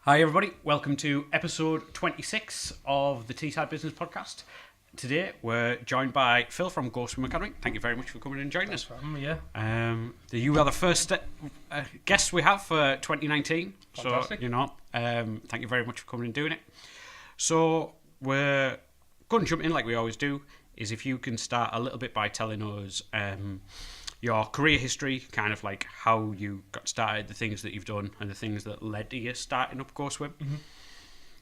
Hi everybody, welcome to episode 26 of the Teesside Business Podcast. Today we're joined by Phil from Go Swim Academy. Thank you very much for coming and joining us. You are the first guest we have for 2019. Fantastic. So, thank you very much for coming and doing it. So we're going to jump in like we always do, is if you can start a little bit by telling us your career history, kind of like how you got started, the things that you've done, and the things that led to you starting up Go Swim. Mm-hmm.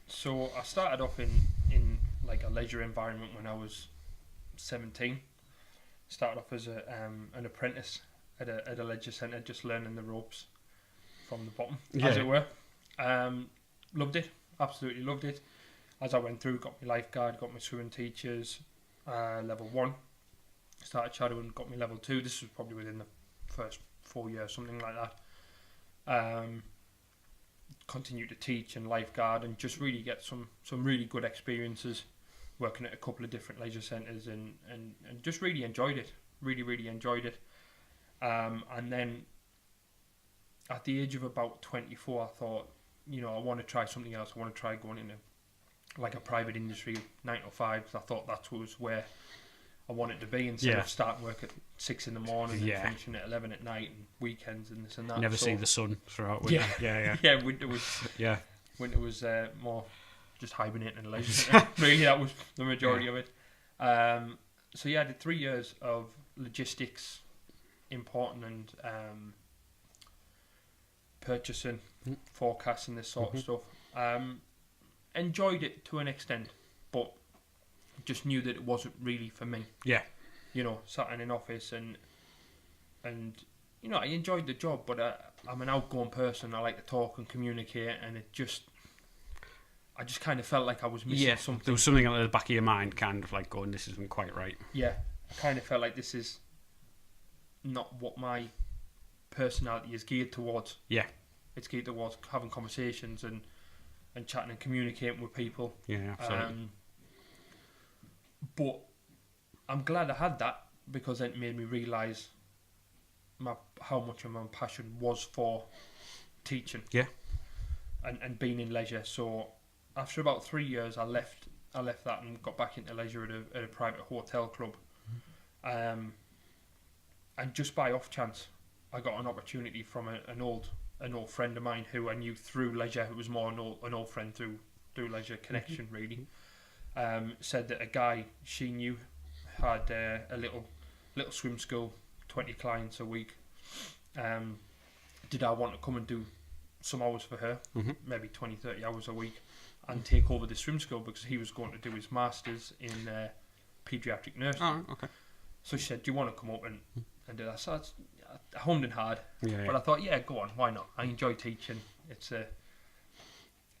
So I started off in like a leisure environment when I was 17. Started off as an apprentice at a leisure centre, just learning the ropes from the bottom, as it were. Loved it, absolutely loved it. As I went through, got my lifeguard, got my swimming teachers, level 1. Started shadowing, got me level 2. This was probably within the first 4 years, something like that. Continued to teach and lifeguard and just really get some really good experiences working at a couple of different leisure centres and just really enjoyed it. Really enjoyed it. And then at the age of about 24, I thought, I want to try something else. I want to try going into like a private industry, 9 to 5. I thought that was where I wanted to be instead of starting work at 6 in the morning and finishing at 11 at night and weekends and this and that. Never see the sun throughout winter. Yeah, winter was more just hibernating in leisure. Really, that was the majority of it. I did 3 years of logistics, importing and purchasing, forecasting, this sort of stuff. Enjoyed it to an extent, but just knew that it wasn't really for me. Yeah. Sat in an office and I enjoyed the job, but I'm an outgoing person. I like to talk and communicate, and I just kind of felt like I was missing something. There was something at the back of your mind, kind of like going, "This isn't quite right." Yeah, I kind of felt like this is not what my personality is geared towards. Yeah, it's geared towards having conversations and chatting and communicating with people. Yeah, absolutely. But I'm glad I had that, because it made me realise how much of my passion was for teaching. Yeah. And being in leisure. So after about 3 years, I left that and got back into leisure at a private hotel club. And just by off chance, I got an opportunity from an old friend of mine who I knew through leisure. It was more an old friend through leisure connection, really. Said that a guy she knew had a little swim school, 20 clients a week. Did I want to come and do some hours for her, maybe 20-30 hours a week, and take over the swim school, because he was going to do his masters in paediatric nursing. Oh, okay. So she said, "Do you want to come up and do that?" So I hummed and hard, but I thought, yeah, go on, why not? I enjoy teaching.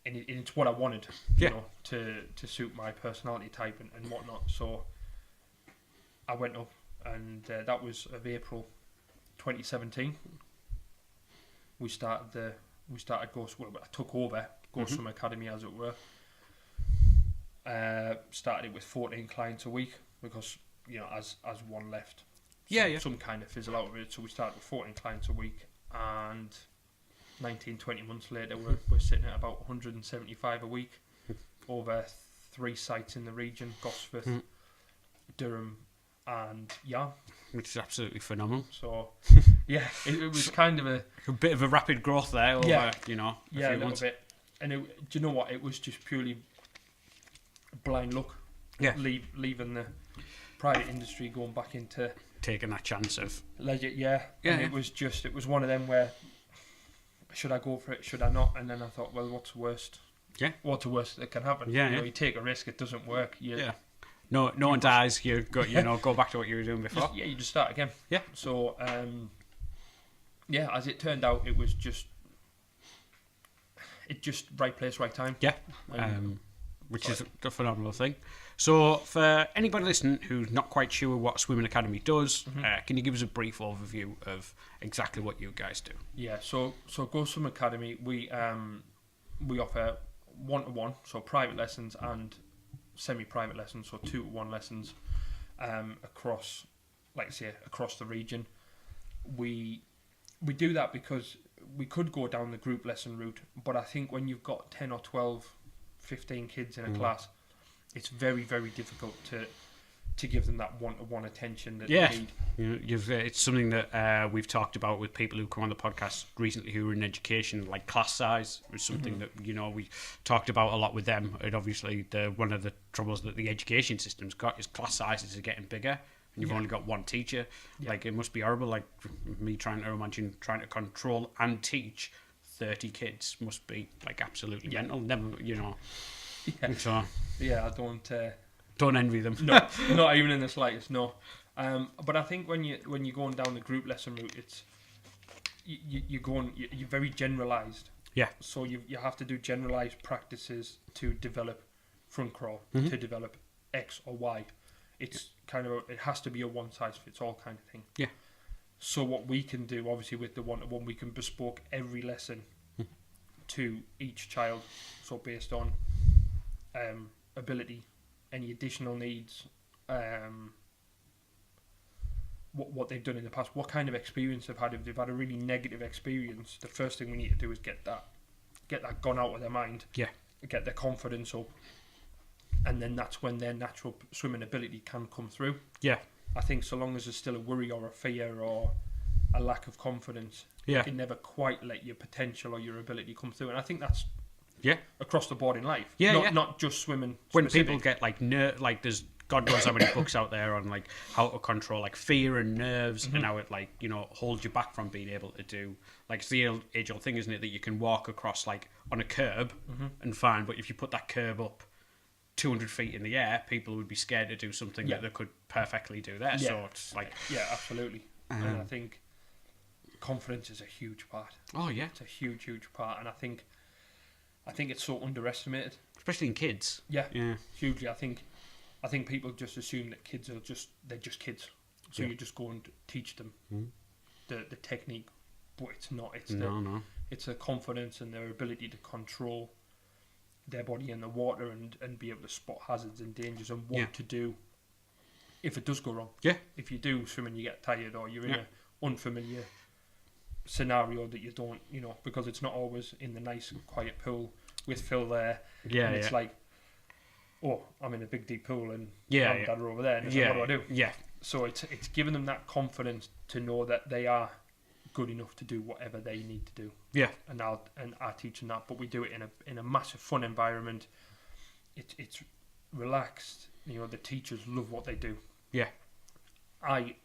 And it's what I wanted, to suit my personality type and whatnot. So I went up, and that was of April 2017. We started Go Swim. I took over Go Swim Academy, as it were. Started it with 14 clients a week, because as one left, some kind of fizzle out of it. So we started with 14 clients a week, and 19-20 months later, we're sitting at about 175 a week over 3 sites in the region: Gosforth, Durham, and Yarm. Which is absolutely phenomenal. So, it was kind of a bit of a rapid growth there. Over, a few little months. bit. And do you know what? It was just purely blind luck. Yeah. Leaving the private industry, going back into taking that chance of leisure. And it was one of them where, should I go for it? Should I not? And then I thought, well, what's the worst? Yeah. What's the worst that can happen? You take a risk. It doesn't work. No one dies. You go. Go back to what you were doing before. You just start again. Yeah. So, as it turned out, it was just right place, right time. Yeah. Which is a phenomenal thing. So, for anybody listening who's not quite sure what Swimming Academy does, can you give us a brief overview of exactly what you guys do? Yeah, so Go Swim Academy, we offer 1-to-1, so private lessons, and semi-private lessons, so 2-to-1 lessons across the region. We do that because we could go down the group lesson route, but I think when you've got 10 or 12, 15 kids in a class, it's very, very difficult to give them that one-to-one attention that they need. It's something that we've talked about with people who come on the podcast recently who are in education, like class size is something that, we talked about a lot with them. And obviously, one of the troubles that the education system's got is class sizes are getting bigger. And you've only got one teacher. Like, it must be horrible. Like, me trying to control and teach 30 kids must be, like, absolutely mental. Never, So, I don't envy them. No, not even in the slightest, no. But I think when you're going down the group lesson route, it's you're very generalised. Yeah. So you have to do generalised practices to develop front crawl, to develop X or Y. It's kind of it has to be a one size fits all kind of thing. Yeah. So what we can do, obviously, with the one-to-one, we can bespoke every lesson to each child. So based on ability, any additional needs, what they've done in the past, what kind of experience they've had. If they've had a really negative experience, the first thing we need to do is get that gone out of their mind. Yeah. Get their confidence up, and then that's when their natural swimming ability can come through. Yeah. I think so long as there's still a worry or a fear or a lack of confidence, you can never quite let your potential or your ability come through. And I think that's across the board in life. Not just swimming. When specific. people get like there's God knows how many books out there on like how to control like fear and nerves and how it holds you back from being able to do like it's the age old thing, isn't it, that you can walk across like on a curb and fine, but if you put that curb up 200 feet in the air, people would be scared to do something that they could perfectly do there. So it's like absolutely. And I think confidence is a huge part. Oh yeah, it's a huge part, and I think it's so underestimated, especially in kids. Yeah, hugely. I think people just assume that kids are they're just kids, so you just go and teach them the technique, but it's not. It's it's the confidence and their ability to control their body in the water and be able to spot hazards and dangers and what to do if it does go wrong. Yeah. If you do swim and you get tired or you're in an unfamiliar scenario that you don't, because it's not always in the nice quiet pool with Phil there. Yeah. And it's like, oh, I'm in a big deep pool and mum and dad are over there. And it's like, what do I do? Yeah. So it's giving them that confidence to know that they are good enough to do whatever they need to do. Yeah. And I teach them that, but we do it in a massive fun environment. It's relaxed. The teachers love what they do. Yeah. I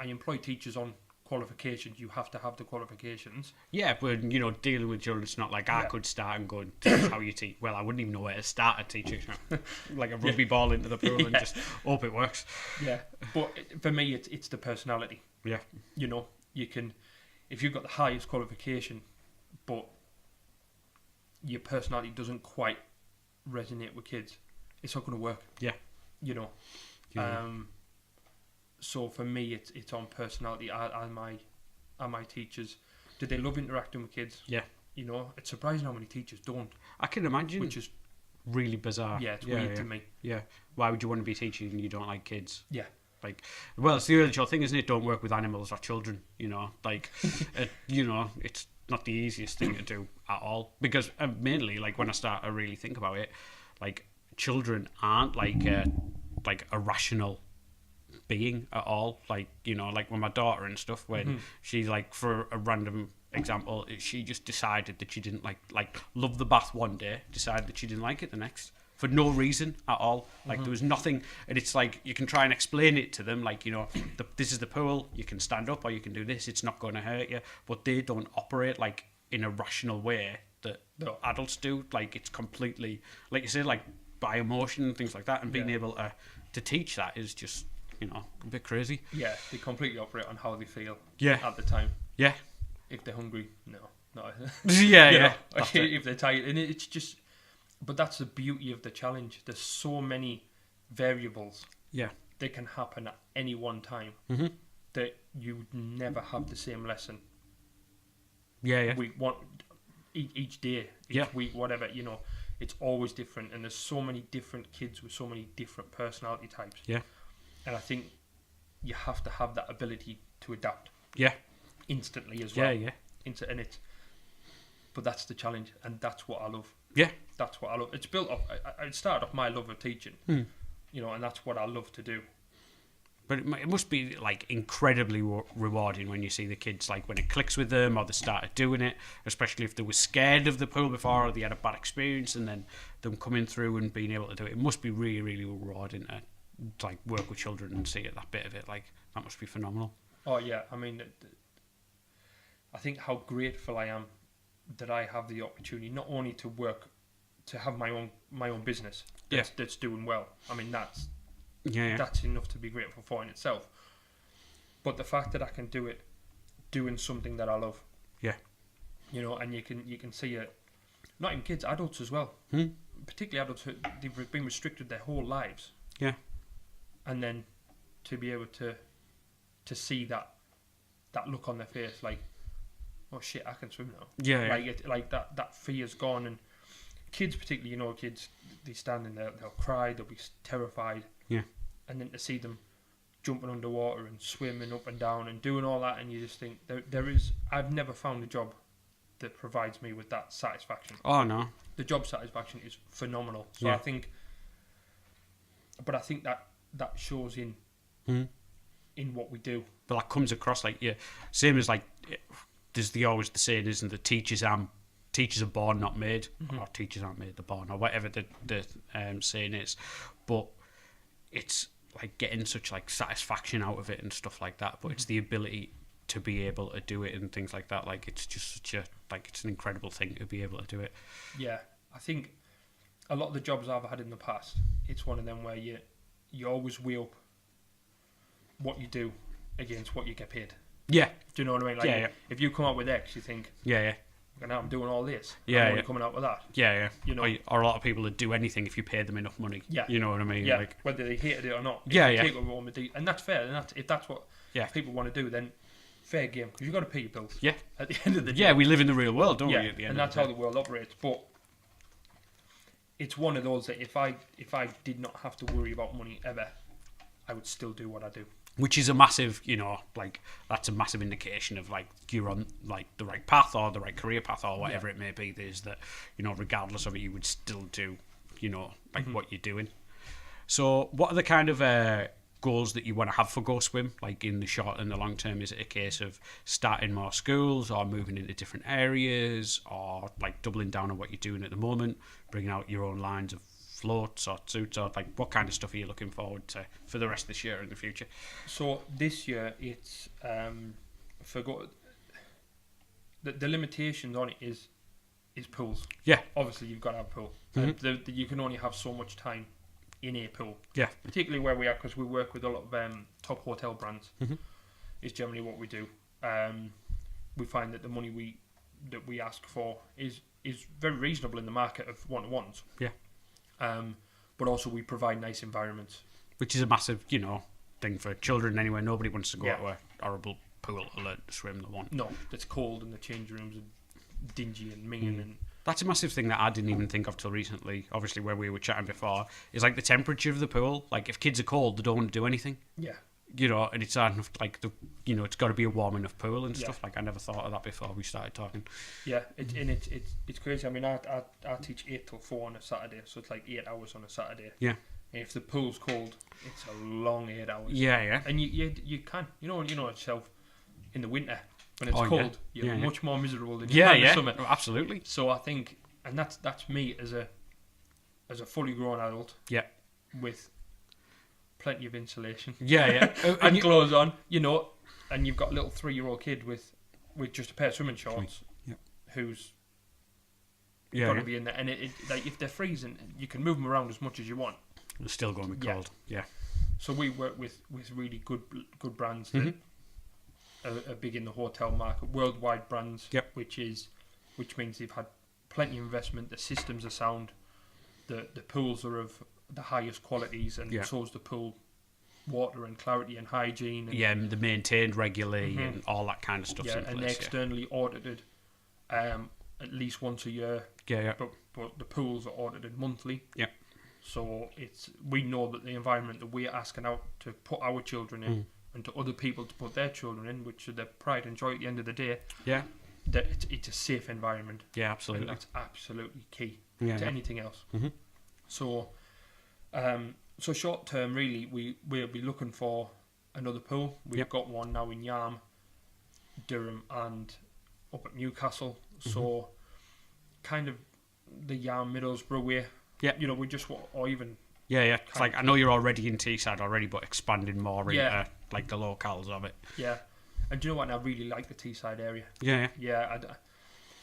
employ teachers on qualifications. You have to have the qualifications. Yeah, but dealing with children, it's not like I could start and go, this is how you teach. Well, I wouldn't even know where to start at teaching. Like a rugby ball into the pool and just hope it works. Yeah, but for me, it's the personality. Yeah. You can, if you've got the highest qualification, but your personality doesn't quite resonate with kids, it's not going to work. Yeah. So for me, it's on personality. Are my teachers, do they love interacting with kids? Yeah. It's surprising how many teachers don't. I can imagine. Which is really bizarre. Yeah, it's weird to me. Yeah. Why would you want to be teaching and you don't like kids? Yeah. Like, well, it's the original thing, isn't it? Don't work with animals or children. It's not the easiest thing to do at all. Because mainly, like when I really think about it, like children aren't like a rational being at all. Like like with my daughter and stuff, when she like, for a random example, she just decided that she didn't like love the bath one day, decided that she didn't like it the next. For no reason at all. Like there was nothing, and it's like you can try and explain it to them, like this is the pool, you can stand up or you can do this, it's not going to hurt you, but they don't operate like in a rational way that adults do. Like it's completely, like you said, like by emotion and things like that, and being able to teach that is just a bit crazy. Yeah, they completely operate on how they feel at the time. Yeah. If they're hungry, no. Yeah. If they're tired, and it's just. But that's the beauty of the challenge. There's so many variables that can happen at any one time that you never have the same lesson. Yeah. We want each day, each week, whatever, it's always different. And there's so many different kids with so many different personality types. Yeah. And I think you have to have that ability to adapt. Yeah. Instantly as well. Yeah. and it's. But that's the challenge, and that's what I love. Yeah. That's what I love. It's built off. I started off my love of teaching, you know, and that's what I love to do. But it must be like incredibly rewarding when you see the kids, like when it clicks with them or they started doing it, especially if they were scared of the pool before or they had a bad experience, and then them coming through and being able to do it. It must be really, really rewarding to like work with children and see that bit of it. Like that must be phenomenal. Oh yeah, I mean, I think how grateful I am that I have the opportunity not only to work, to have my own business that's doing well. I mean, that's enough to be grateful for in itself. But the fact that I can do it, doing something that I love, you know, and you can see it, not even kids, adults as well, particularly adults who they've been restricted their whole lives, and then to be able to see that look on their face, like, oh shit, I can swim now. Like that fear's gone. And kids, particularly, you know, kids, they stand and they'll cry, they'll be terrified. Yeah. And then to see them jumping underwater and swimming up and down and doing all that, and you just think I've never found a job that provides me with that satisfaction. Oh no. The job satisfaction is phenomenal. So I think that shows in what we do. But that comes across like same as like. There's always the saying, isn't it? Teachers are born, not made, or teachers aren't made, they're born, or whatever the saying is. But it's like getting such like satisfaction out of it and stuff like that. But it's the ability to be able to do it and things like that. Like it's just such a it's an incredible thing to be able to do it. Yeah, I think a lot of the jobs I've had in the past, it's one of them where you always weigh up what you do against what you get paid. Yeah. Do you know what I mean? Like, if you come out with X, you think, now I'm doing all this. I'm only coming out with that. Yeah. You know, or a lot of people would do anything if you paid them enough money. Yeah. You know what I mean? Yeah. Like, whether they hated it or not. Take what we want to do, and that's fair. And if that's what people want to do, then fair game, because you've got to pay your bills. Yeah. At the end of the day. Yeah, we live in the real world, don't we? At the end and that's how the world operates. But it's one of those that if I did not have to worry about money ever, I would still do what I do. Which is a massive, you know, like that's a massive indication of like you're on like the right path or the right career path or whatever it may be. There's that, you know, regardless of it, you would still do, you know, like what you're doing. So, what are the kind of goals that you want to have for Go Swim, like in the short and the long term? Is it a case of starting more schools or moving into different areas, or like doubling down on what you're doing at the moment, bringing out your own lines of floats or suits, or like what kind of stuff are you looking forward to for the rest of this year and the future? So this year it's the limitations on it is pools. Yeah, obviously you've got to have a pool. You can only have so much time in a pool. Yeah, particularly where we are, because we work with a lot of top hotel brands. Is generally what we do. We find that the money we ask for is very reasonable in the market of one-to-ones. Yeah. But also we provide nice environments, which is a massive, you know, thing for children anyway. Nobody wants to go to a horrible pool to learn to swim. The one, no, it's cold and the change rooms are dingy and mean. And that's a massive thing that I didn't even think of till recently. Obviously, where we were chatting before, is like the temperature of the pool. Like if kids are cold, they don't want to do anything. Yeah. You know, and it's enough, like it's got to be a warm enough pool and stuff. Like I never thought of that before we started talking. Yeah, it's crazy. I mean, I teach 8 till 4 on a Saturday, so it's like 8 hours on a Saturday. Yeah. And if the pool's cold, it's a long 8 hours. Yeah. And you can, you know yourself in the winter when it's cold, you're much more miserable than you are in the summer. Oh, absolutely. So I think, and that's me as a fully grown adult. Yeah. With plenty of insulation. Yeah. And clothes on, you know, and you've got a little 3-year-old kid with just a pair of swimming shorts who's got to be in there. And it like if they're freezing, you can move them around as much as you want. It's still going to be cold. Yeah. So we work with really good brands that are big in the hotel market, worldwide brands. Yep. Which means they've had plenty of investment. The systems are sound. The pools are of the highest qualities, and so is the pool water and clarity and hygiene. And they're maintained regularly and all that kind of stuff. Yeah, and they're externally audited at least once a year. Yeah. But the pools are audited monthly. Yeah. So we know that the environment that we're asking out to put our children in and to other people to put their children in, which are their pride and joy at the end of the day. Yeah. that it's a safe environment. Yeah, absolutely. And that's absolutely key Yeah, to yeah. anything else. Mhm. So, so short term, really, we'll be looking for another pool. We've Yep. got one now in Yarm, Durham, and up at Newcastle. So, kind of the Yarm Middlesbrough way. Yep. You know, we just want, or even Yeah, yeah. It's like, I know you're already in Teesside already, but expanding more Yeah. into like the locales of it. yeah. And do you know what? I really like the Teesside area. Yeah, Yeah,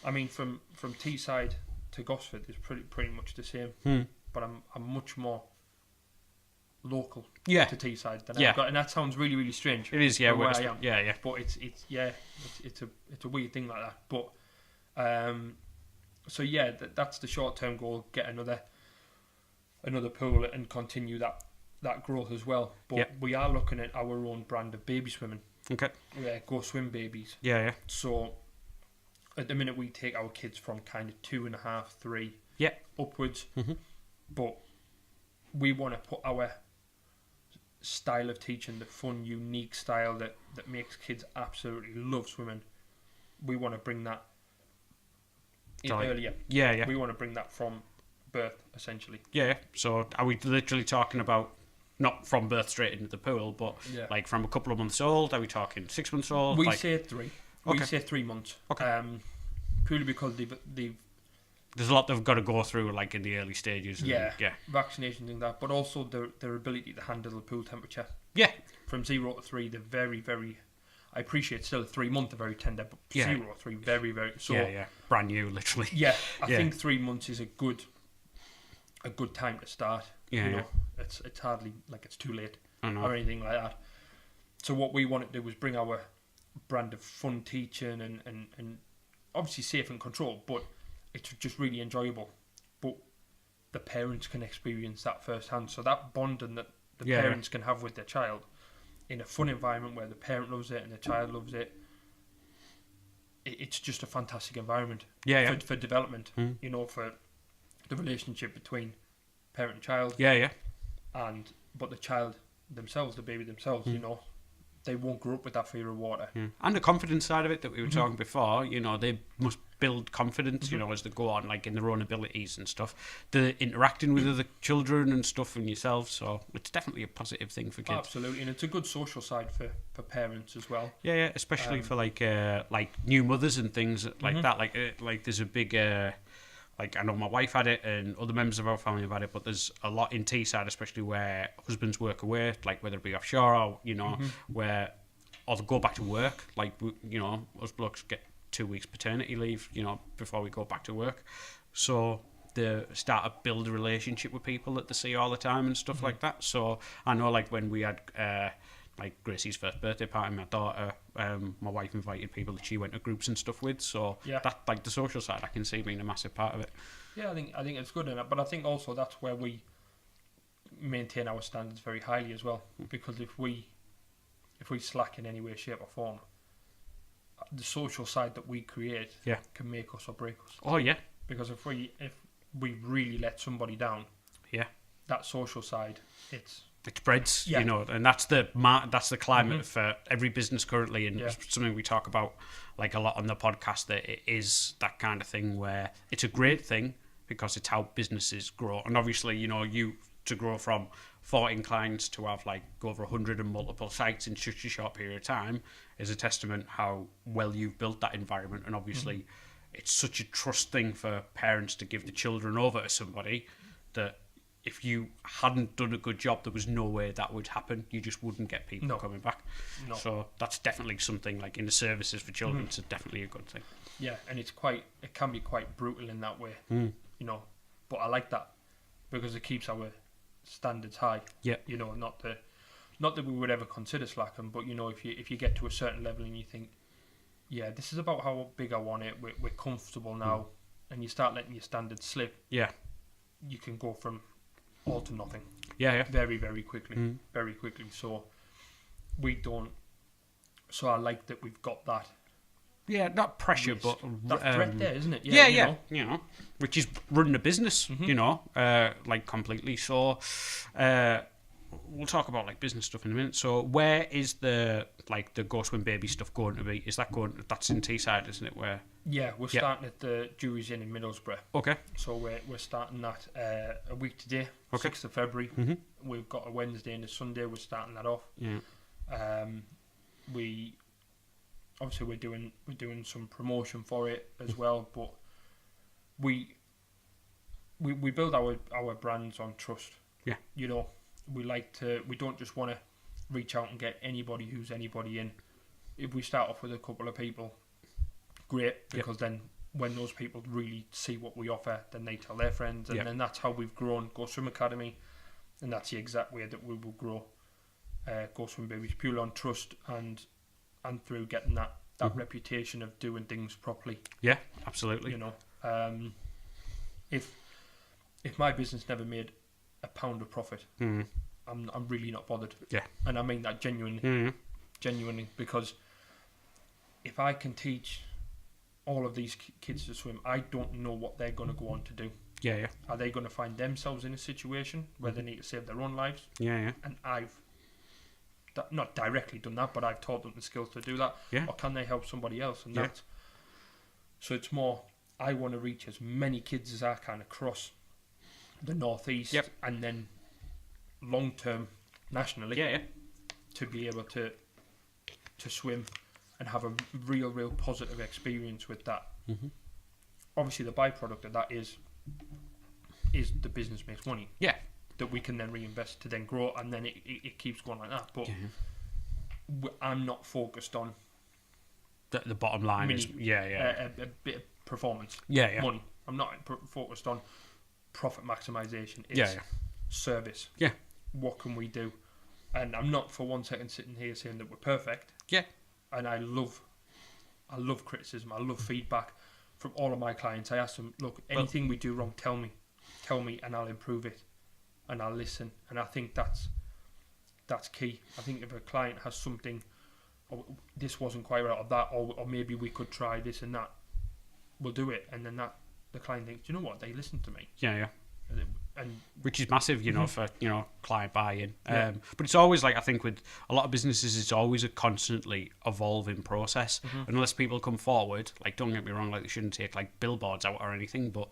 I mean, from Teesside to Gosford is pretty much the same. yeah. But I'm much more local Yeah. to Teesside than Yeah. I've got, and that sounds really really strange. It is, yeah. from where Where I am. yeah, yeah. But it's a weird thing like that. But so yeah, that's the short term goal. Get another pool and continue that growth as well. But Yep. we are looking at our own brand of baby swimming. Okay. Yeah, Go Swim Babies. Yeah, yeah. So at the minute we take our kids from kind of 2.5, 3 Yeah. upwards, Mhm. but we want to put our style of teaching, the fun, unique style that makes kids absolutely love swimming. We want to bring that in Like- earlier. Yeah, yeah. We want to bring that from birth, essentially. Yeah, yeah. So are we literally talking about not from birth straight into the pool, but Yeah. like from a couple of months old? Are we talking 6 months old? We Like, say 3. Okay. We say 3 months. Okay. Purely because they've there's a lot they've got to go through, like in the early stages. And, Yeah. yeah, vaccination thing that, but also their ability to handle the pool temperature. yeah, From 0 to 3, they're very, very. I appreciate still 3 months are very tender, but Yeah. 0 to 3 very, very. So yeah, yeah. Brand new, literally. yeah, I Yeah. think 3 months is a good time to start. Yeah, you yeah. know, it's hardly like it's too late I know. or anything like that. So what we wanted to do was bring our brand of fun teaching and obviously safe and controlled, but it's just really enjoyable. But the parents can experience that firsthand. So that bonding that the Yeah. parents can have with their child in a fun environment where the parent loves it and the child loves it, it's just a fantastic environment Yeah, yeah. for development. Mm. You know, for the relationship between parent and child, Yeah, yeah. but the child themselves, the baby themselves, you know, they won't grow up with that fear of water. Yeah. And the confidence side of it that we were Mm-hmm. talking before, you know, they must build confidence, you know, as they go on, like in their own abilities and stuff. They're interacting with other children and stuff and yourself, so it's definitely a positive thing for kids. Absolutely, and it's a good social side for parents as well. Yeah, yeah, especially for like new mothers and things like Mhm. that. Like there's a big like I know my wife had it and other members of our family have had it, but there's a lot in Teesside, especially where husbands work away, like whether it be offshore or where or they go back to work. Like us blokes get 2 weeks paternity leave, before we go back to work. So they start to build a relationship with people that they see all the time and stuff like that. So I know, like when we had like Gracie's first birthday party, my daughter, my wife invited people that she went to groups and stuff with. So Yeah. that, like the social side, I can see being a massive part of it. Yeah, I think it's good in it, but I think also that's where we maintain our standards very highly as well. Because if we slack in any way, shape, or form, the social side that we create Yeah. can make us or break us. Oh yeah, Because if we really let somebody down, yeah. that social side, It spreads, Yeah. and that's the climate for every business currently, and Yeah. it's something we talk about like a lot on the podcast. That it is that kind of thing where it's a great thing because it's how businesses grow, and obviously, you to grow from 14 clients to have like over 100 and multiple sites in such a short period of time is a testament how well you've built that environment, and obviously, it's such a trust thing for parents to give the children over to somebody that. If you hadn't done a good job, there was no way that would happen. You just wouldn't get people No. coming back. No. So that's definitely something like in the services for children. It's definitely a good thing. yeah, and it can be quite brutal in that way, But I like that because it keeps our standards high. Yeah. Not that we would ever consider slacking, but if you get to a certain level and you think, yeah, this is about how big I want it. We're comfortable now, and you start letting your standards slip. Yeah. You can go from all to nothing Yeah. Yeah. very, very quickly. Very quickly. So we don't. So I like that we've got that. Yeah. Not pressure, risk, but that threat there, isn't it? Yeah. you know. Which is running a business. Like completely. So. We'll talk about like business stuff in a minute. So, where is the Go Swim Baby stuff going to be? Is that that's in Teesside, isn't it? Where Yeah, we're starting at the Jury's Inn in Middlesbrough. Okay. So we're starting that a week today, Okay. 6th of February. Mm-hmm. We've got a Wednesday and a Sunday. We're starting that off. Yeah. We obviously we're doing some promotion for it as well, but we build our brands on trust. Yeah. You know, we don't just want to reach out and get anybody who's anybody in. If we start off with a couple of people, great, because then when those people really see what we offer, then they tell their friends, and then that's how we've grown Go Swim Academy, and that's the exact way that we will grow Go Swim Babies, purely on trust and through getting that reputation of doing things properly. Yeah, absolutely. You know, if my business never made a pound of profit, I'm really not bothered. Yeah, and I mean that genuinely, because if I can teach all of these kids to swim, I don't know what they're going to go on to do. Yeah, yeah. Are they going to find themselves in a situation where they need to save their own lives? Yeah, yeah. And I've not directly done that, but I've taught them the skills to do that. Yeah. Or can they help somebody else? And that's so it's more, I want to reach as many kids as I can across the northeast, and then long term nationally, to be able to swim and have a real positive experience with that. Obviously, the byproduct of that is the business makes money. Yeah. That we can then reinvest to then grow, and then it keeps going like that. But I'm not focused on the bottom line is a bit of performance, money. I'm not focused on profit maximization. It's service. Yeah. What can we do? And I'm not for 1 second sitting here saying that we're perfect. Yeah. And I love criticism. I love feedback from all of my clients. I ask them, look, anything we do wrong, tell me, and I'll improve it, and I'll listen. And I think that's key. I think if a client has something, or this wasn't quite right, or that, or maybe we could try this and that, we'll do it. And then the client thinks, you know what, they listen to me. Yeah. And which is massive, for client buy-in. But it's always like, I think with a lot of businesses, it's always a constantly evolving process. Unless people come forward, like, don't get me wrong, like they shouldn't take like billboards out or anything, but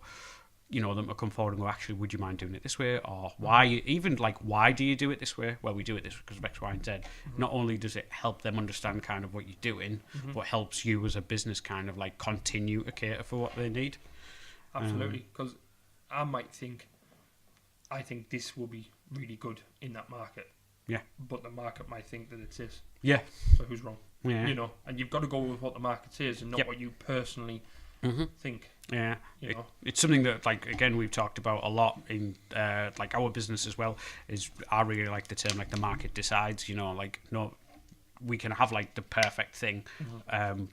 them to come forward and go, actually, would you mind doing it this way? Or why, even like, why do you do it this way? Well, we do it this way because of X, Y, and Z. Not only does it help them understand kind of what you're doing, but helps you as a business kind of like continue to cater for what they need. Absolutely, because I think this will be really good in that market. Yeah. But the market might think that it's this. Yeah. So who's wrong? Yeah. And you've got to go with what the market says and not what you personally think. Yeah. It's something that, like, again, we've talked about a lot in like our business as well. I really like the term, like, the market decides. Like, no, we can have like the perfect thing,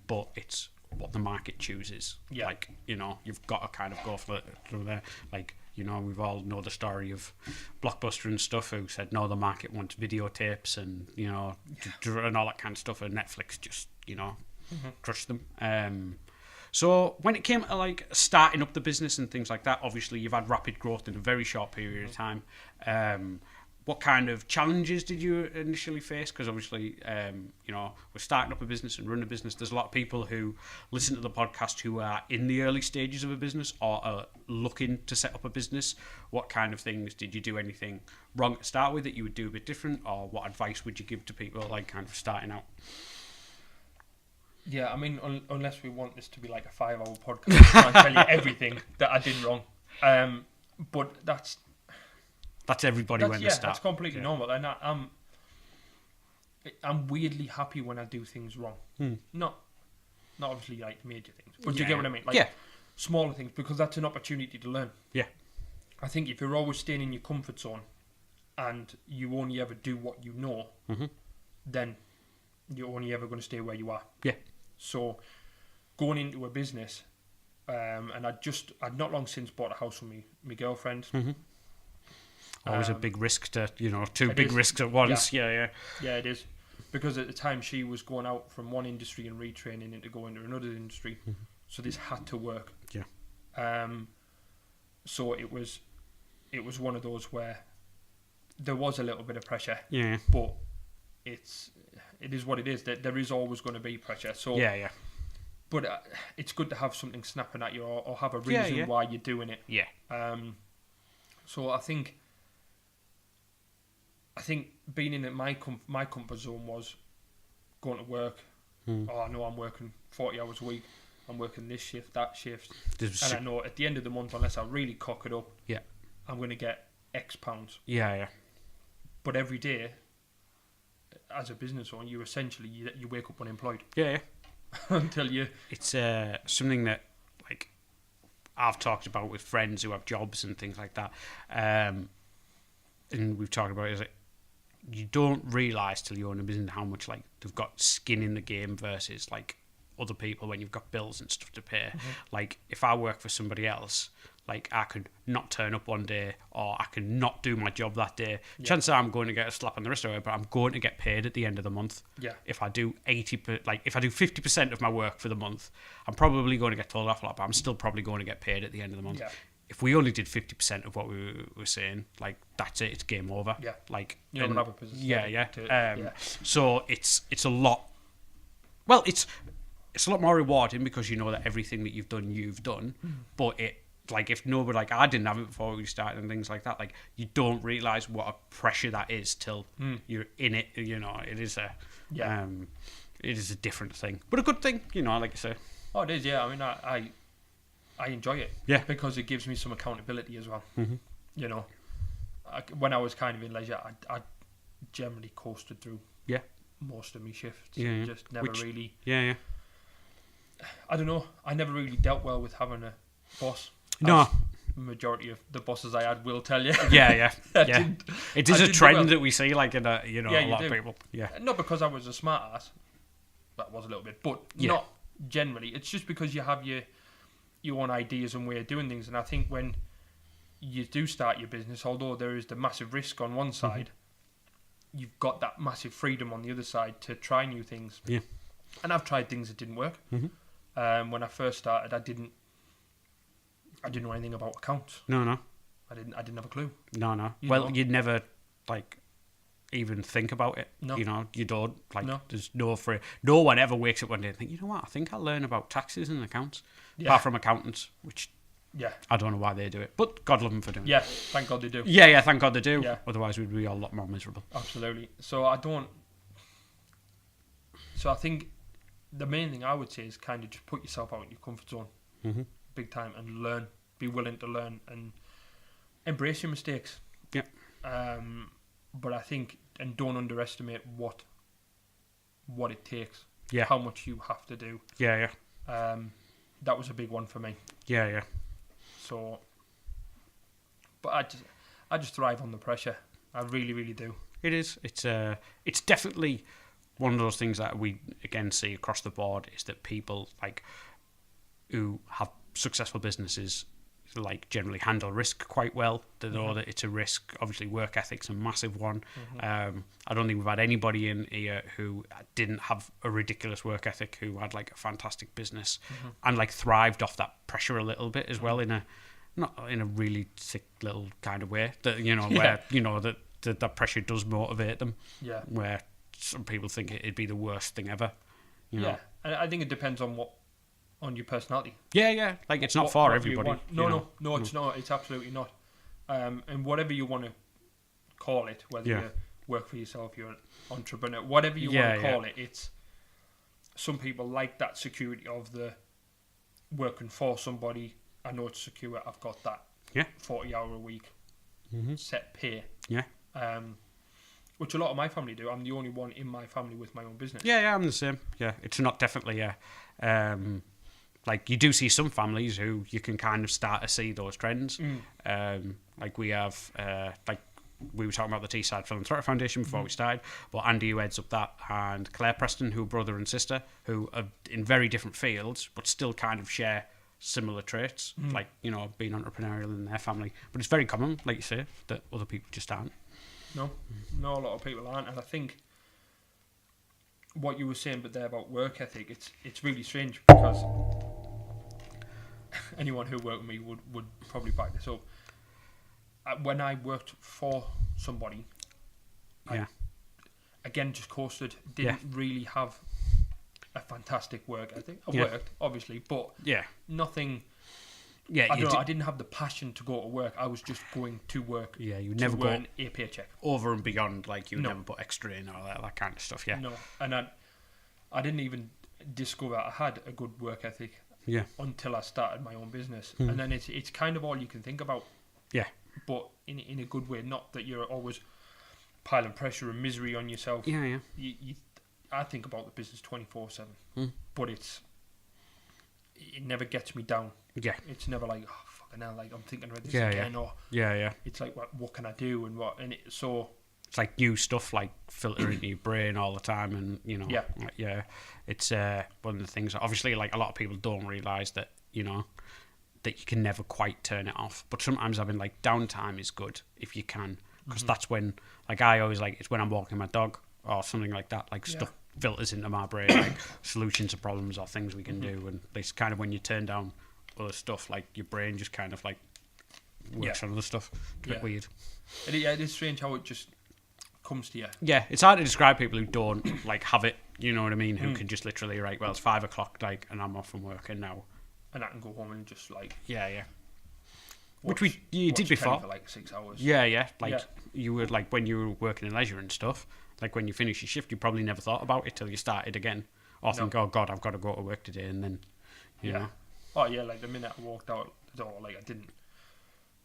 but it's what the market chooses. Yeah. Like, you've got to kind of go through there. Like, we've all know the story of Blockbuster and stuff who said, no, the market wants videotapes and, and all that kind of stuff. And Netflix just, crushed them. So when it came to like starting up the business and things like that, obviously you've had rapid growth in a very short period of time. What kind of challenges did you initially face? Because obviously, we're starting up a business and running a business. There's a lot of people who listen to the podcast who are in the early stages of a business or are looking to set up a business. What kind of things did you do anything wrong to start with that you would do a bit different? Or what advice would you give to people like kind of starting out? Yeah, I mean, unless we want this to be like a 5-hour podcast, I tell you everything that I did wrong. But that's everybody when they start. That's completely normal, and I'm weirdly happy when I do things wrong. Not obviously like major things, but do you get what I mean? Like smaller things, because that's an opportunity to learn. Yeah, I think if you're always staying in your comfort zone and you only ever do what you know, then you're only ever going to stay where you are. Yeah. So going into a business, and I'd not long since bought a house with my girlfriend. Always a big risk to, two big risks at once. Yeah, it is. Because at the time she was going out from one industry and retraining into going to another industry. So this had to work. Yeah. So it was one of those where there was a little bit of pressure. Yeah. But it is what it is. There is always going to be pressure. So But it's good to have something snapping at you, or have a reason why you're doing it. Yeah. So I think being in my comfort zone was going to work. Oh, I know I'm working 40 hours a week. I'm working this shift, that shift, and I know at the end of the month, unless I really cock it up, I'm going to get X pounds. Yeah. But every day, as a business owner, you essentially you wake up unemployed. Yeah. Until you. It's something that like I've talked about with friends who have jobs and things like that, and we've talked about is that you don't realise till you own a business how much like they've got skin in the game versus like other people when you've got bills and stuff to pay. Like if I work for somebody else, like I could not turn up one day or I could not do my job that day. Chances are I'm going to get a slap on the wrist, but I'm going to get paid at the end of the month. If I do if I do 50% of my work for the month, I'm probably going to get told off a lot, but I'm still probably going to get paid at the end of the month. If we only did 50% of what we were saying, like that's it, it's game over. Like you don't have a position. So it's a lot. Well, it's a lot more rewarding because you know that everything that you've done. But it, like, if nobody, like, I didn't have it before we started and things like that, like, you don't realise what a pressure that is till you're in it, you know. It is a different thing, but a good thing, you know, like you say. Oh, it is, yeah. I mean, I enjoy it, because it gives me some accountability as well. You know, when I was kind of in leisure, I generally coasted through most of my shifts. Just never really. I don't know. I never really dealt well with having a boss. No. Majority of the bosses I had will tell you. It is a trend that we see, like in a lot of people. Not because I was a smart ass. That was a little bit, but not generally. It's just because you have your own ideas and way of doing things, and I think when you do start your business, although there is the massive risk on one side, you've got that massive freedom on the other side to try new things. And I've tried things that didn't work. When I first started, I didn't know anything about accounts. No. I didn't have a clue. No. You'd never like even think about it. No. You know, you don't like. No. There's no one ever wakes up one day and think, you know what? I think I'll learn about taxes and accounts. Apart from accountants, which I don't know why they do it, but God love them for doing it. Thank God they do. Thank God they do. Otherwise, we'd be a lot more miserable. Absolutely. So I think the main thing I would say is kind of just put yourself out of your comfort zone, big time, and learn. Be willing to learn and embrace your mistakes. But I think, and don't underestimate what it takes. How much you have to do. That was a big one for me. So, but I just thrive on the pressure. I really, really do. It is. It's definitely one of those things that we again see across the board is that people like who have successful businesses like generally handle risk quite well. They know that it's a risk. Obviously, work ethic's a massive one. I don't think we've had anybody in here who didn't have a ridiculous work ethic, who had like a fantastic business and like thrived off that pressure a little bit as well, not in a really sick little kind of way. That where that pressure does motivate them. Where some people think it'd be the worst thing ever. You know? And I think it depends on your personality. Like it's not for everybody. No, it's not. It's absolutely not. And whatever you want to call it, whether you work for yourself, you're an entrepreneur, whatever you want to call it, it's some people like that security of the working for somebody. I know it's secure. I've got that 40-hour a week set pay. Which a lot of my family do. I'm the only one in my family with my own business. I'm the same. It's not definitely like you do see some families who you can kind of start to see those trends. Like we have, like we were talking about the Teesside Philanthropic Foundation before we started, but Andy who heads up that, and Claire Preston, who are brother and sister, who are in very different fields, but still kind of share similar traits, like, being entrepreneurial in their family. But it's very common, like you say, that other people just aren't. No, a lot of people aren't, and I think what you were saying but there about work ethic, it's really strange because anyone who worked with me would probably back this up. When I worked for somebody, I again just coasted, didn't really have a fantastic work ethic. I Yeah. worked, obviously, but Yeah. nothing. Yeah, I don't know. I didn't have the passion to go to work. I was just going to work. Yeah, you to never go earn a paycheck. over and beyond, like you would No. never put extra in or that kind of stuff. Yeah. No, and I didn't even discover I had a good work ethic Yeah. until I started my own business, Hmm. and then it's kind of all you can think about. Yeah. But in a good way, not that you're always piling pressure and misery on yourself. Yeah, yeah. I think about the business 24/7, Hmm. but it never gets me down. Yeah. It's never like, oh fucking hell, like I'm thinking about this Yeah, again, or Yeah, yeah. it's like what can I do and what, and so It's like new stuff like filter into your brain all the time, and you know, Yeah. like, yeah. It's one of the things. Obviously, like a lot of people don't realize that that you can never quite turn it off. But sometimes having like downtime is good if you can, because that's when, like, I always like it's when I'm walking my dog or something like that. Like stuff filters into my brain, like solutions to problems or things we can do, and it's kind of when you turn down other stuff, like your brain just kind of like works on other stuff. It's a bit weird. It is strange how it just comes to you. Yeah, it's hard to describe people who don't like have it. You know what I mean? Who can just literally well, it's 5 o'clock, like, and I'm off from work, and now. And I can go home and just like Yeah. watch, Which you did watch before. telly for like 6 hours. Yeah. Like Yeah. you would, like when you were working in leisure and stuff. Like when you finish your shift, you probably never thought about it till you started again, or think, oh God, I've got to go to work today, and then you know. Oh yeah, like the minute I walked out the door, like I didn't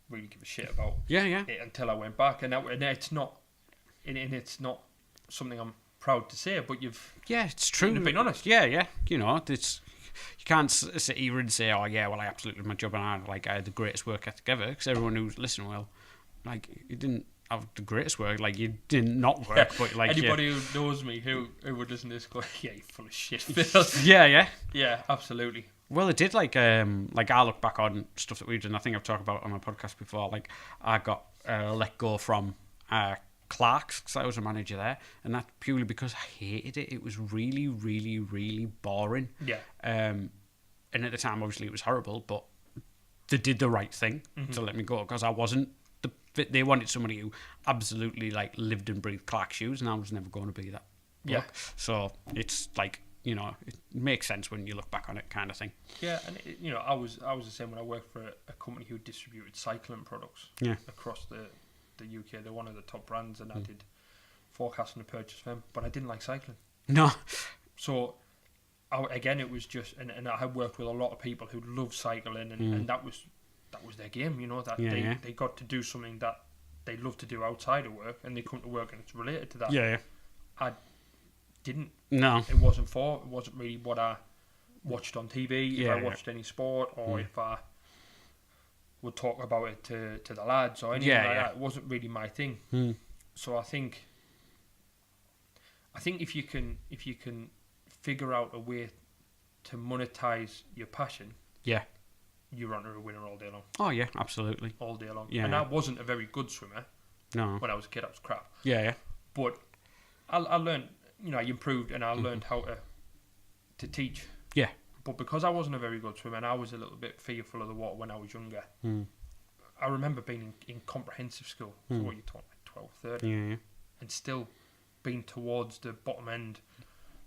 really give a shit about Yeah. it until I went back, and it's not, and it's not something I'm proud to say, but you've Yeah, it's true. been honest. Yeah. You know, it's you can't sit here and say, oh yeah, well I absolutely did my job and I had the greatest work ethic ever, because everyone who's listening, well, like you didn't have the greatest work, like you did not work, but like anybody who knows me who would listen to this go, yeah, you're full of shit, Phil. yeah. Yeah, absolutely. Well, it did, like I look back on stuff that we've done. I think I've talked about on my podcast before. Like I got let go from Clark's because I was a manager there, and that's purely because I hated it. It was really, really, really boring. Yeah. And at the time, obviously, it was horrible, but they did the right thing to let me go, because I wasn't. They wanted somebody who absolutely like lived and breathed Clark shoes, and I was never going to be that. Yeah. So it's like, you know, it makes sense when you look back on it, kind of thing. Yeah, and I was the same when I worked for a company who distributed cycling products across the UK. They're one of the top brands, and I did forecasting and purchase for them, but I didn't like cycling. No. So again, it was just, and I had worked with a lot of people who loved cycling, and that was their game. You know, that they got to do something that they love to do outside of work, and they come to work and it's related to that. Yeah. I didn't. No. It wasn't really what I watched on TV. If I watched any sport, or if I would talk about it to the lads or anything like that, it wasn't really my thing. So I think if you can figure out a way to monetize your passion, you're onto a winner all day long. Oh yeah, absolutely. All day long. Yeah. And I wasn't a very good swimmer. No. When I was a kid, I was crap. Yeah. But I learned, I improved, and I learned how to teach. Yeah. But because I wasn't a very good swimmer, and I was a little bit fearful of the water when I was younger, I remember being in comprehensive school. So what you taught, like 12, 13, Yeah. and still being towards the bottom end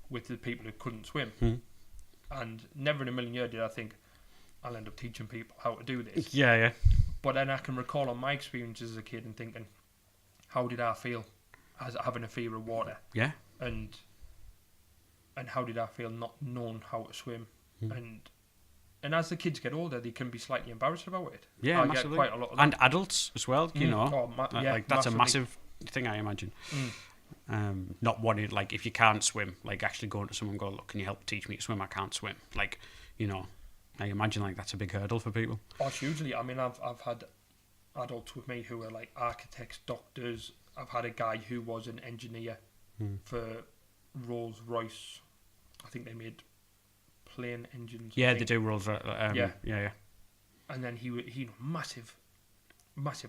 with the people who couldn't swim. And never in a million years did I think I'll end up teaching people how to do this. Yeah. But then I can recall on my experiences as a kid and thinking, how did I feel as having a fear of water? Yeah. And how did I feel not knowing how to swim? And as the kids get older, they can be slightly embarrassed about it. Yeah, I massively. get quite a lot of And adults as well, you know. Like that's massively. a massive thing, I imagine. Not wanting, like, if you can't swim, like actually going to someone and go, look, can you help teach me to swim? I can't swim. Like, you know, I imagine like that's a big hurdle for people. Oh, hugely. I mean, I've had adults with me who are like architects, doctors. I've had a guy who was an engineer for Rolls Royce. I think they made plane engines. Yeah, they do Rolls Royce. Yeah. And then he massive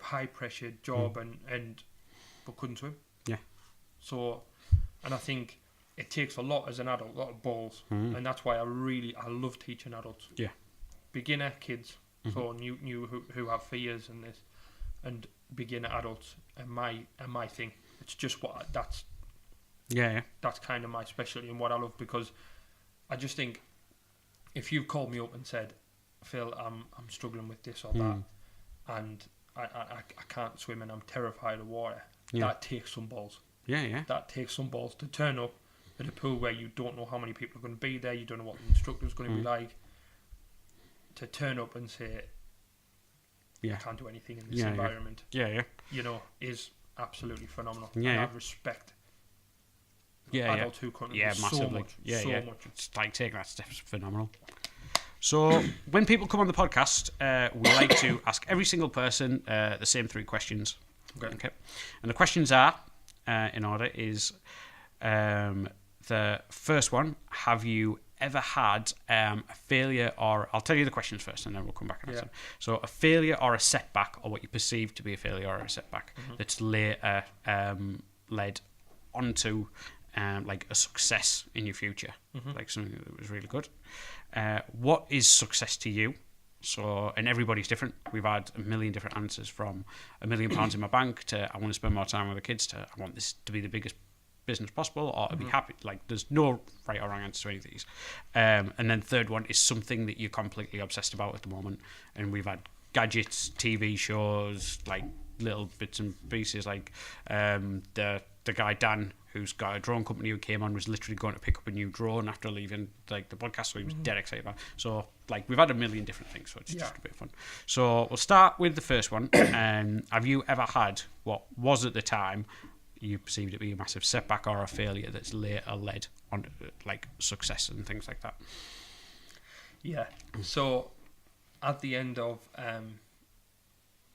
high pressure job and but couldn't swim. Yeah. So, and I think it takes a lot as an adult, a lot of balls, and that's why I love teaching adults. Yeah. Beginner kids, so new who have fears and this, and beginner adults are my thing. It's just that's Yeah. that's kind of my specialty and what I love, because I just think if you've called me up and said, Phil, I'm struggling with this or that, and I can't swim and I'm terrified of water, that takes some balls. Yeah. That takes some balls to turn up at a pool where you don't know how many people are going to be there, you don't know what the instructor's going to be like, to turn up and say, I can't do anything in this environment. Yeah. You know, is absolutely phenomenal. Yeah. And I respect adults who couldn't do massively. so much. Much. It's like taking that step is phenomenal. So when people come on the podcast, we like to ask every single person the same 3 questions. Okay. And the questions are, in order, is the first one: have you ever had a failure, or I'll tell you the questions first, and then we'll come back and answer them. So a failure or a setback, or what you perceive to be a failure or a setback, that's later led onto like a success in your future, like something that was really good. What is success to you? So, and everybody's different. We've had a million different answers, from £1 million in my bank to I want to spend more time with the kids to I want this to be the biggest business possible, or to be happy. Like, there's no right or wrong answer to any of these. And then third one is something that you're completely obsessed about at the moment. And we've had gadgets, TV shows, like little bits and pieces, like the guy Dan, who's got a drone company, who came on, was literally going to pick up a new drone after leaving like the podcast, so he was dead excited about it. So like, we've had a million different things, so it's just a bit of fun. So we'll start with the first one. Have you ever had what was at the time you perceived it to be a massive setback or a failure that's later led on to, like, success and things like that? Yeah. So at the end of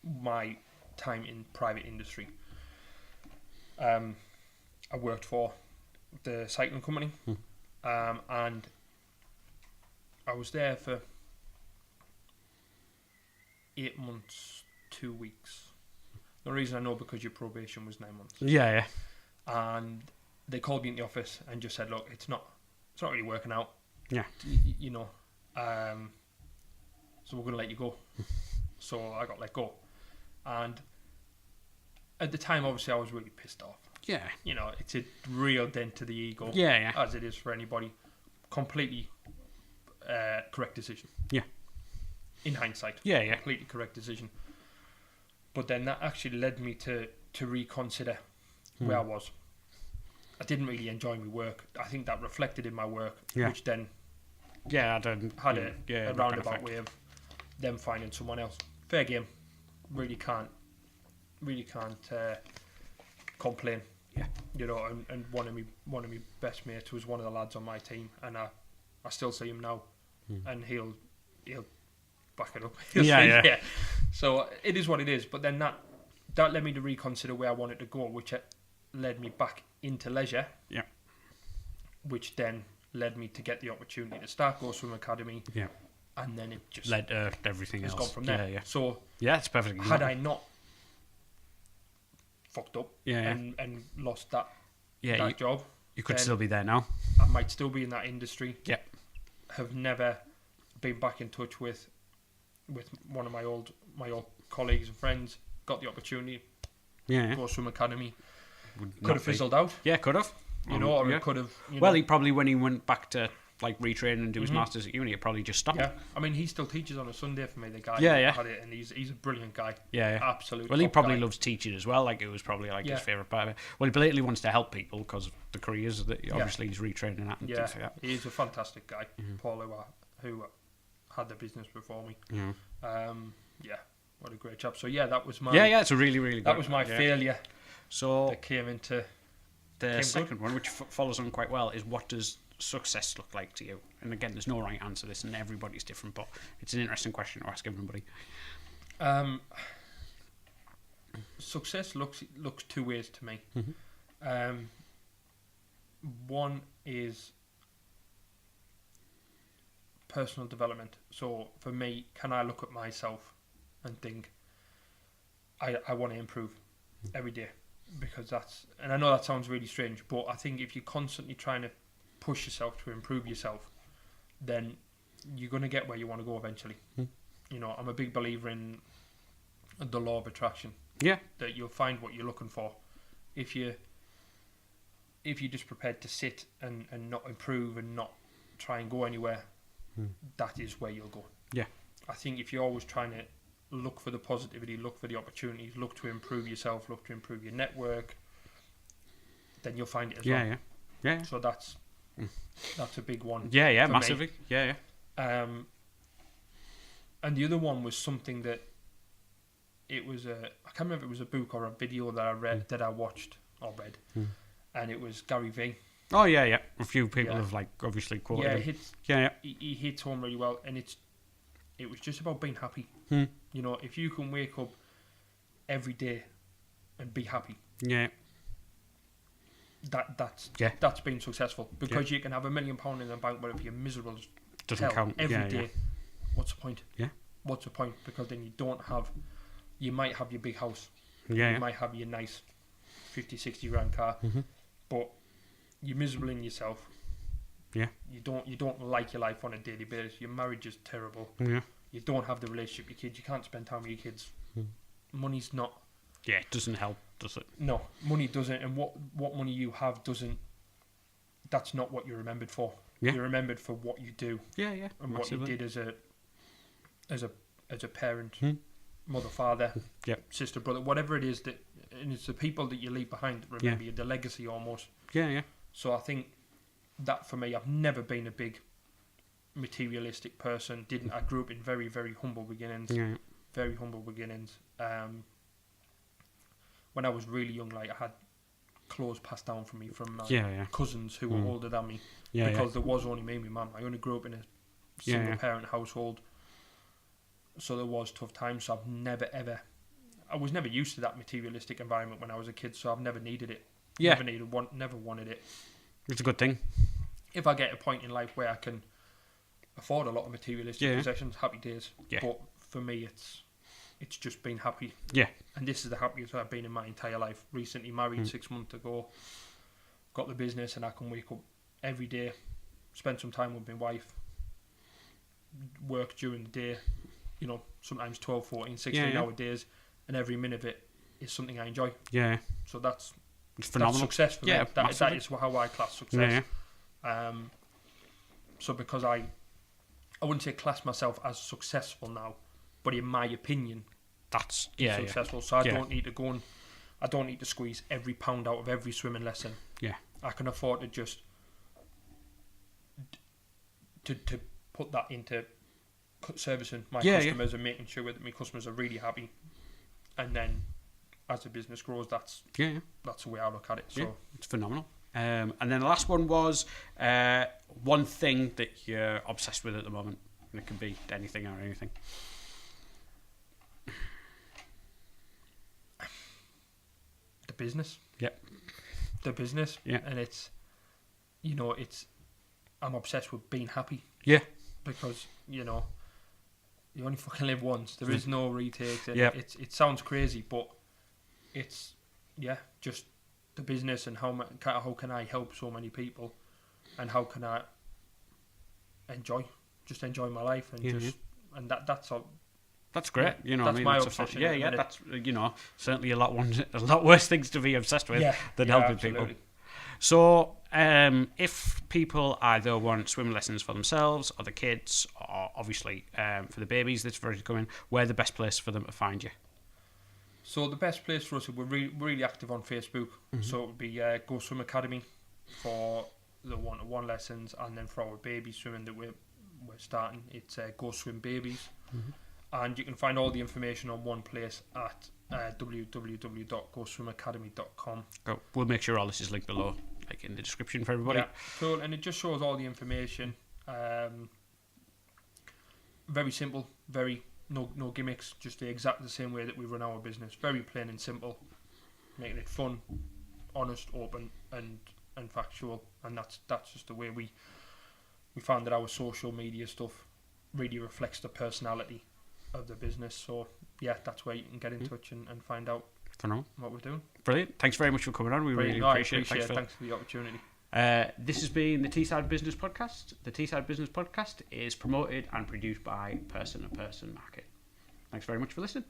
my time in private industry, I worked for the cycling company, and I was there for 8 months, 2 weeks. The reason I know, because your probation was 9 months. Yeah. And they called me in the office and just said, "Look, it's not really working out. Yeah. You know, so we're going to let you go." So I got let go, and at the time, obviously, I was really pissed off. Yeah. You know, it's a real dent to the ego. Yeah. As it is for anybody. Completely correct decision. Yeah. In hindsight. Yeah. Completely correct decision. But then that actually led me to reconsider where I was. I didn't really enjoy my work. I think that reflected in my work, which then had a roundabout way of them finding someone else. Fair game. Really can't complain. Yeah. You know, and one of my best mates was one of the lads on my team, and I still see him now, and he'll back it up. Yeah. So it is what it is. But then that led me to reconsider where I wanted to go, which led me back into leisure. Yeah. Which then led me to get the opportunity to start Go Swim Academy. Yeah. And then it just led to everything else. It's gone from there. Yeah. So it's perfect. Had I not fucked up and lost that job, you could still be there now. I might still be in that industry. Yeah. Have never been back in touch with one of my old colleagues and friends. Got the opportunity. Yeah. Go Swim Academy. Could have fizzled out. Yeah, could have. It could have. Well, he probably, when he went back to like retrain and do his masters at uni, it probably just stopped. Yeah, I mean, he still teaches on a Sunday for me. The guy, had it, and he's a brilliant guy. Yeah. Absolutely. Well, he probably loves teaching as well. Like, it was probably like his favourite part of it. Well, he blatantly wants to help people because of the careers that obviously he's retraining at and things like that. He's a fantastic guy, Paul, who had the business before me. What a great job. So that was my it's a really, really good. That was my failure. So that came into the second one, which follows on quite well, is what does success look like to you? And again, there's no right answer to this, and everybody's different, but it's an interesting question to ask everybody. Success looks 2 ways to me. One is personal development. So for me, can I look at myself and think I want to improve every day? Because that's, and I know that sounds really strange, but I think if you're constantly trying to push yourself to improve yourself, then you're going to get where you want to go eventually. You know, I'm a big believer in the law of attraction. Yeah. That you'll find what you're looking for. If you're just prepared to sit and not improve and not try and go anywhere, that is where you'll go. Yeah. I think if you're always trying to look for the positivity, look for the opportunities, look to improve yourself, look to improve your network, then you'll find it as well. Yeah. So that's a big one. Yeah, for massively. me. Yeah. And the other one was something that I can't remember if it was a book or a video that I read, that I watched or read, and it was Gary Vee. Oh yeah. A few people have like obviously quoted him. He hits home really well, and it was just about being happy. You know, if you can wake up every day and be happy, that's been successful, because you can have £1 million in the bank, but if you're miserable as doesn't count every day, what's the point? Yeah. What's the point? Because then you might have your big house, you might have your nice 50-60 grand car, but you're miserable in yourself. Yeah. You don't like your life on a daily basis. Your marriage is terrible. Yeah. You don't have the relationship with your kids. You can't spend time with your kids. Money's not. Yeah, it doesn't help, does it? No, money doesn't. And what money you have doesn't. That's not what you're remembered for. Yeah. You're remembered for what you do. Yeah. And massively. what you did as a parent, mother, father, sister, brother, whatever it is and it's the people that you leave behind that remember you, the legacy almost. Yeah. So I think that for me, I've never been a big materialistic person. I grew up in very, very humble beginnings. Yeah. Very humble beginnings. When I was really young, like, I had clothes passed down from me from my cousins who were older than me, because there was only me and my mum. I only grew up in a single parent household, so there was tough times. So I was never used to that materialistic environment when I was a kid, so I've never needed it. Never wanted it. It's a good thing. If I get a point in life where I can afford a lot of materialistic possessions, happy days. Yeah. But for me, it's just been happy. Yeah. And this is the happiest I've been in my entire life. Recently married 6 months ago, got the business, and I can wake up every day, spend some time with my wife, work during the day, you know, sometimes 12, 14, 16 hour days, and every minute of it is something I enjoy. Yeah. So it's phenomenal. That's success for me. That is how I class success. So because I wouldn't say class myself as successful now, but in my opinion, that's successful. So I don't need to squeeze every pound out of every swimming lesson. Yeah. I can afford to just to put that into servicing my customers and making sure that my customers are really happy. And then as the business grows, that's the way I look at it. So it's phenomenal. And then the last one was one thing that you're obsessed with at the moment. And it can be anything or anything. The business. Yep. The business. Yeah. And I'm obsessed with being happy. Yeah. Because, you only fucking live once. There is no retake. It sounds crazy, but it's, just the business and how can I help so many people, and how can I enjoy my life and and that's all. That's great. That's my obsession. That's certainly a lot worse things to be obsessed with than helping people. So, if people either want swimming lessons for themselves or the kids, or obviously for the babies that's ready to come in, where's the best place for them to find you? So the best place for us, we're really active on Facebook. So it would be Go Swim Academy for the one-to-one lessons, and then for our baby swimming that we're starting, it's Go Swim Babies. And you can find all the information on one place at www.goswimacademy.com. Oh, we'll make sure all this is linked below, like in the description for everybody. Yeah, cool. And it just shows all the information. Very simple, no gimmicks, just exactly the same way that we run our business. Very plain and simple, making it fun, honest, open, and factual. And that's just the way we found that our social media stuff really reflects the personality of the business. So that's where you can get in touch and find out what we're doing. Brilliant. Thanks very much for coming on. We really appreciate it. Thanks for the opportunity. This has been the Teesside Business Podcast. The Teesside Business Podcast is promoted and produced by Person to Person Market. Thanks very much for listening.